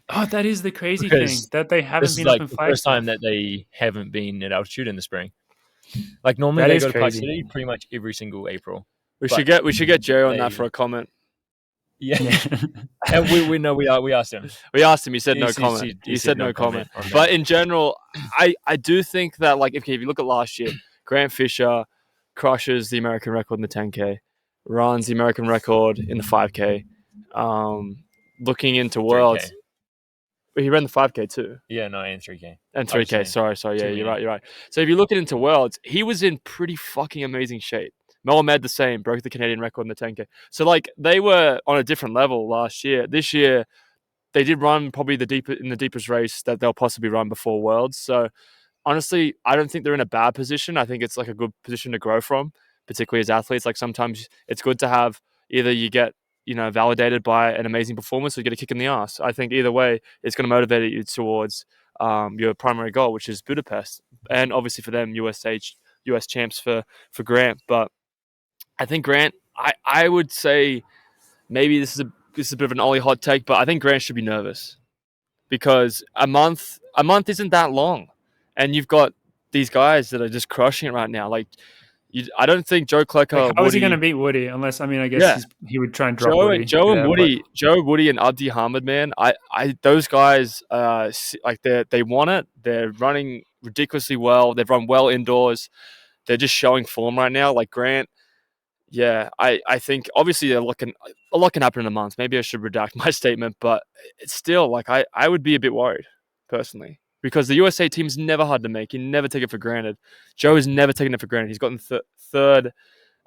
A: Oh, that is the crazy thing, that they haven't been up in
C: the
A: Flagstaff.
C: first time that they haven't been at altitude in the spring. Like, normally they go to Park City pretty much every single April.
B: We should get Jerry on that for a comment.
C: Yeah. And we asked him.
B: We asked him. He said no comment. He said no comment. But in general, I do think that, like, if you look at last year, Grant Fisher crushes the American record in the 10K, runs the American record in the 5K. Looking into Worlds, he ran the 5K too.
C: Yeah, no, and 3K.
B: And 3K. Sorry. Yeah, you're right. So if you look into Worlds, he was in pretty fucking amazing shape. Mohamed the same, broke the Canadian record in the 10K. So, like, they were on a different level last year. This year, they did run probably the deepest race that they'll possibly run before Worlds. So, honestly, I don't think they're in a bad position. I think it's like a good position to grow from, particularly as athletes. Like, sometimes it's good to have, either you get, validated by an amazing performance or you get a kick in the ass. I think either way, it's going to motivate you towards your primary goal, which is Budapest. And obviously for them, US champs for Grant. But I think Grant, I would say maybe this is a bit of an Ollie hot take, but I think Grant should be nervous because a month isn't that long, and you've got these guys that are just crushing it right now. Like, I don't think Joe Klecker.
A: How is he going to beat Woody? Unless, I guess he would try and drop Woody.
B: Woody and Abdi Hamid, man. Those guys, like they want it. They're running ridiculously well. They've run well indoors. They're just showing form right now. Like Grant. yeah, I think obviously a lot can happen in a month. Maybe I should redact my statement, but it's still like I would be a bit worried personally because the USA team's never hard to make. You never take it for granted. Joe has never taken it for granted. He's gotten third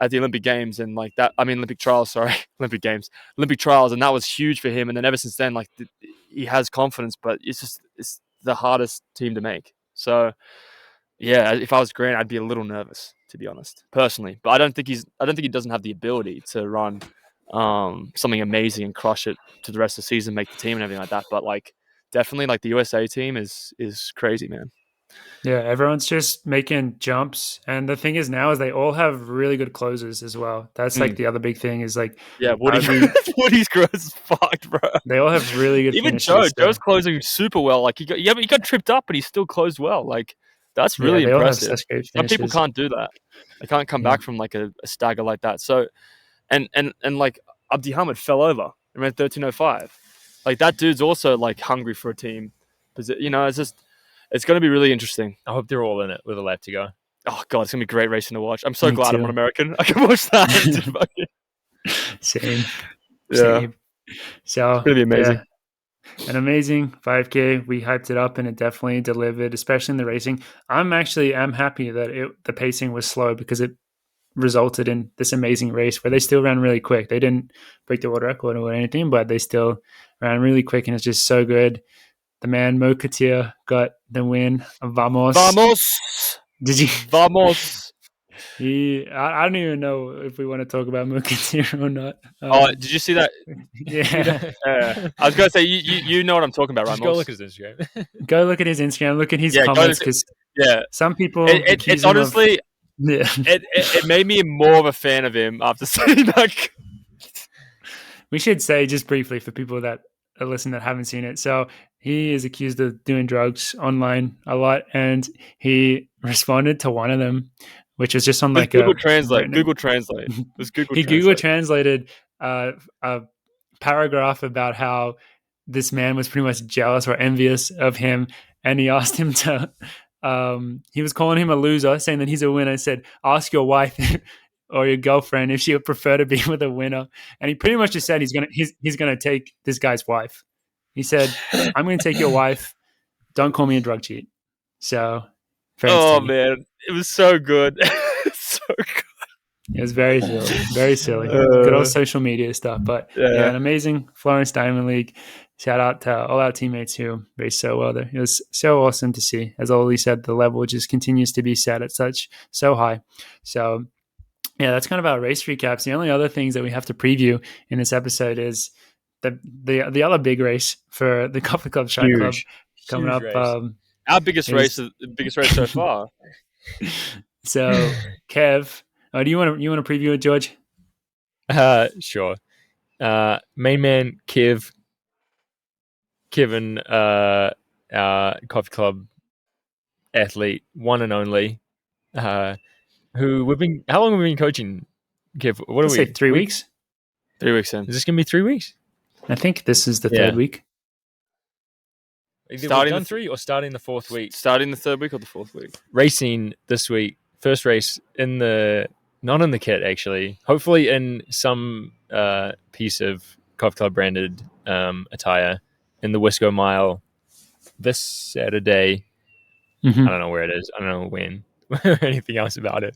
B: at the Olympic Games and like that. I mean Olympic trials, sorry, Olympic Games, Olympic trials, and that was huge for him. And then ever since then, like he has confidence, but it's the hardest team to make. So yeah, if I was Grant, I'd be a little nervous, to be honest, personally. But I don't think he doesn't have the ability to run something amazing and crush it to the rest of the season, make the team and everything like that. But like definitely like the USA team is crazy, man.
A: Yeah, everyone's just making jumps, and the thing is now is they all have really good closers as well. That's like the other big thing is like
B: yeah, Woody's close is fucked, bro.
A: They all have really good
B: even
A: finishes.
B: Joe's closing super well. Like he got tripped up, but he still closed well. Like that's really impressive. Some people can't do that. They can't come back from like a stagger like that. So and like Abdi Hamid fell over and ran 13:05. Like that dude's also like hungry for a team. You know, it's going to be really interesting.
C: I hope they're all in it with a lap to go.
B: Oh god, it's going to be great racing to watch. I'm so glad I'm not American. I can watch that.
A: Same.
B: Yeah.
A: So
B: it's going to be amazing.
A: Yeah. An amazing 5K. We hyped it up and it definitely delivered, especially in the racing. I'm happy that the pacing was slow because it resulted in this amazing race where they still ran really quick. They didn't break the world record or anything, but they still ran really quick and it's just so good. The man Mo Katir got the win. Vamos. Did you?
B: Vamos.
A: I don't even know if we want to talk about Mo Katir or not.
B: Did you see that?
A: Yeah.
B: I was going to say, you know what I'm talking about, right?
C: Just go look at his Instagram.
A: Go look at his Instagram. Look at his comments because some people.
B: It's honestly, it made me more of a fan of him after seeing that.
A: We should say just briefly for people that are listening that haven't seen it. So he is accused of doing drugs online a lot, and he responded to one of them, which was just on like
B: Google Translate. Google Translate.
A: Google translated a paragraph about how this man was pretty much jealous or envious of him, and he asked him to. He was calling him a loser, saying that he's a winner. He said, "Ask your wife or your girlfriend if she would prefer to be with a winner." And he pretty much just said he's gonna take this guy's wife. He said, "I'm going to take your wife. Don't call me a drug cheat." So,
B: man, it was so good. So good.
A: It was very silly, very silly. Good old social media stuff. But yeah, an amazing Florence Diamond League. Shout out to all our teammates who raced so well there. It was so awesome to see. As Ollie said, the level just continues to be set at so high. So yeah, that's kind of our race recaps. The only other things that we have to preview in this episode is the other big race for the Coffee Club Shot Club coming up.
B: Our biggest race so far.
A: So, Kev, do you want to preview it, George?
C: Sure. Main man Kevin, our Coffee Club athlete, one and only, who how long have we been coaching, Kev? What do we
A: say? 3 weeks?
B: 3 weeks in.
C: Is this going to be 3 weeks?
A: I think this is the third week.
C: Starting the 3 or starting the fourth week?
B: Starting the third week or the fourth week?
C: Racing this week. First race not in the kit, actually. Hopefully in some piece of Coffee Club branded attire in the Wisco Mile this Saturday. Mm-hmm. I don't know where it is. I don't know when or anything else about it.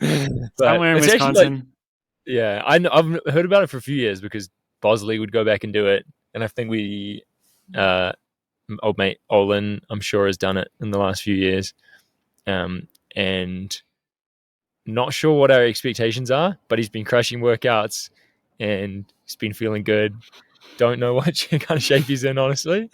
A: Somewhere in Wisconsin.
C: I've heard about it for a few years because Bosley would go back and do it. And I think old mate Olin, I'm sure, has done it in the last few years. And not sure what our expectations are, but he's been crushing workouts and he's been feeling good. Don't know what kind of shape he's in, honestly.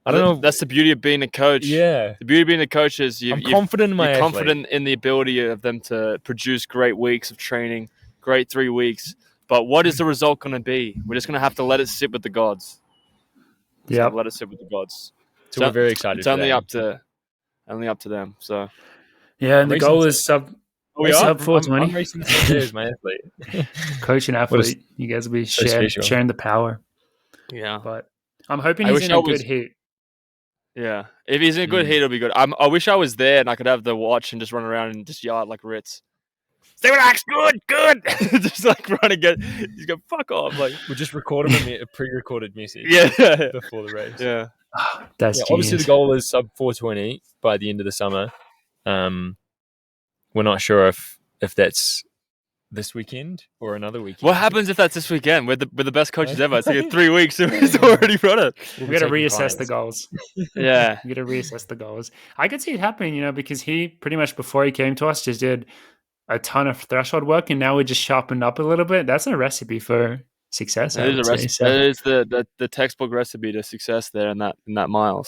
C: I don't know.
B: That's the beauty of being a coach.
C: Yeah.
B: The beauty of being a coach is
C: I'm confident in my
B: you're confident in the ability of them to produce great weeks of training, great 3 weeks. But what is the result going to be? We're just going to have to let it sit with the gods.
A: Yeah.
B: Let it sit with the gods.
C: So we're very excited.
B: It's only up to them. So
A: yeah, and the goal is sub 420.
C: I'm racing as my athlete.
A: Coach and athlete. You guys will be sharing the power.
B: Yeah.
A: But I'm hoping he's in a good heat.
B: Yeah. If he's in a good heat, it'll be good. I wish I was there and I could have the watch and just run around and just yell at like Ritz. Stay relaxed. Good. Just like running again. He's going, fuck off. Like,
C: We'll just record him a pre-recorded message
B: yeah.
C: before the race.
B: Yeah.
A: That's
C: Yeah, obviously the
A: genius.
C: goal is sub 420 by the end of the summer. We're not sure if that's this weekend or another weekend.
B: What happens if that's this weekend? We're the best coaches ever. It's like 3 weeks and he's already run it.
A: We got to reassess the goals.
B: Yeah.
A: We got to reassess the goals. I could see it happening, because he pretty much before he came to us just did a ton of threshold work, and now we just sharpened up a little bit. That's a recipe for success.
B: That is the textbook recipe to success there in that mile.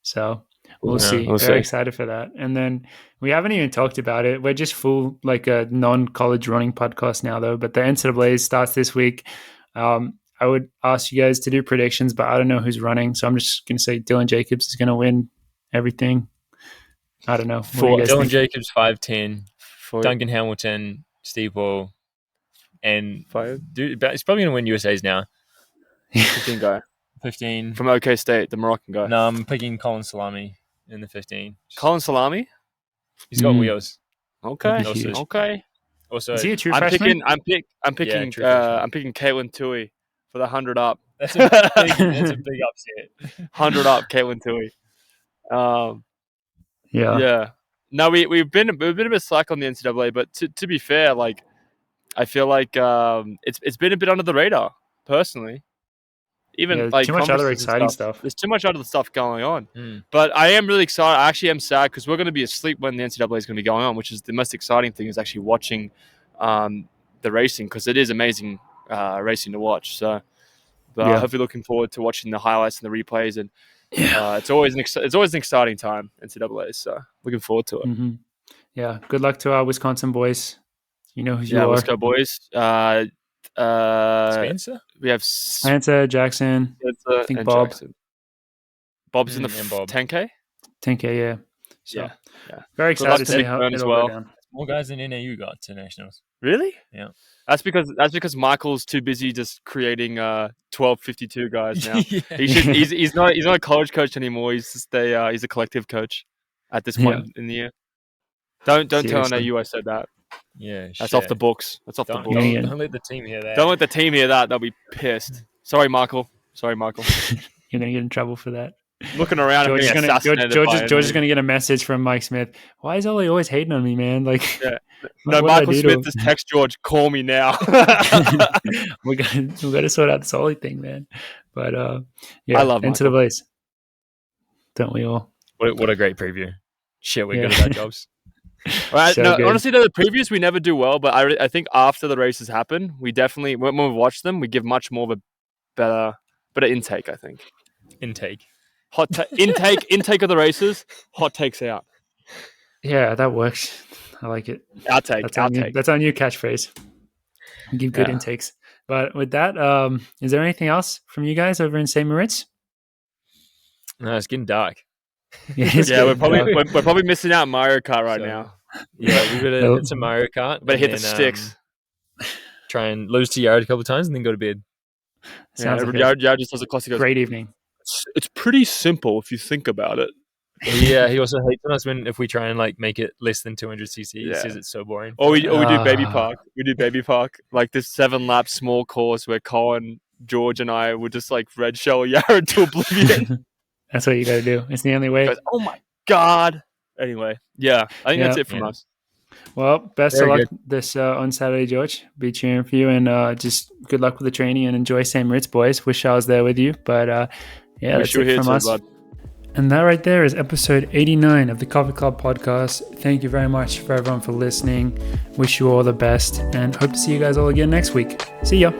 A: So we'll see. Very excited for that. And then we haven't even talked about it. We're just full like a non-college running podcast now, though. But the NCAA starts this week. I would ask you guys to do predictions, but I don't know who's running, so I'm just going to say Dylan Jacobs is going to win everything. I don't know.
C: For Dylan Jacobs, 5:10. Duncan Hamilton, Steve Ball, and dude, he's probably going to win USA's now.
B: 15 guy.
C: 15.
B: From OK State, the Moroccan guy.
C: No, I'm picking Colin Salami in the 15.
B: Colin Salami?
C: He's got wheels.
B: Okay.
C: Also,
A: is he a true freshman?
B: I'm picking Caitlin Tui for the 100 up.
C: That's a big upset.
B: 100 up, Caitlin Tui.
A: Yeah.
B: No, we've been a bit slack on the NCAA, but to be fair, like I feel like it's been a bit under the radar, personally. Even like
A: too much other exciting stuff.
B: There's too much other stuff going on. But I am really excited. I actually am sad because we're going to be asleep when the NCAA is going to be going on, which is the most exciting thing is actually watching the racing because it is amazing racing to watch. So, but I'm hopefully looking forward to watching the highlights and the replays, and it's always an exciting time NCAA. So looking forward to it.
A: Mm-hmm. Yeah, good luck to our Wisconsin boys. You know who you are.
B: Wisconsin boys.
C: Spencer?
B: We have
A: Spencer, Jackson, I think Bob.
B: Jackson. Bob's in the 10K?
A: 10K, yeah. So,
B: yeah.
A: Very excited to see how it
B: as
A: all
B: well.
A: go down.
C: More guys than NAU got to nationals.
B: Really?
C: Yeah.
B: That's because Michael's too busy just creating 1252 guys now. He's not a college coach anymore. He's just he's a collective coach at this point in the year. Don't tell NAU I said that.
C: Yeah,
B: that's off the books. Don't
C: let the team hear that.
B: Don't let the team hear that. They'll be pissed. Sorry, Michael.
A: You're gonna get in trouble for that.
B: Looking around, George
A: is gonna get a message from Mike Smith. Why is Ollie always hating on me, man? Like,
B: no, Michael Smith just text George, call me now.
A: we gotta sort out this Ollie thing, man. But
B: I love
A: into the place. Don't we all?
C: What a great preview. Shit, we're good at our jobs.
B: Right. Honestly, the previews we never do well, but I think after the races happen, we definitely when we watch them, we give much more of a better intake. I think
C: intake
B: of the races. Hot takes out.
A: Yeah, that works. I like it.
B: Outtake.
A: That's our new catchphrase. We give good intakes. But with that, is there anything else from you guys over in St Moritz?
C: No, it's getting dark.
B: We're probably missing out on Mario Kart right now.
C: Yeah, we've got to hit some Mario Kart,
B: but hit the sticks.
C: Try and lose to Yared a couple of times, and then go to bed.
B: Yared just does a classic.
A: Great evening.
B: It's pretty simple if you think about it.
C: Yeah, he also hates on us if we try and like make it less than 200 cc. He says it's so boring.
B: Or we do Baby Park. We do Baby Park, like this 7-lap small course where Colin, George, and I would just like red shell Yared to oblivion.
A: That's what you got to do. It's the only way.
B: Goes, oh my God. Anyway, I think that's it from us.
A: Well, best of luck this on Saturday, George. Be cheering for you, and just good luck with the training and enjoy St Moritz, boys. Wish I was there with you, but that's it from us. And that right there is episode 89 of the Coffee Club podcast. Thank you very much for everyone for listening. Wish you all the best, and hope to see you guys all again next week. See ya.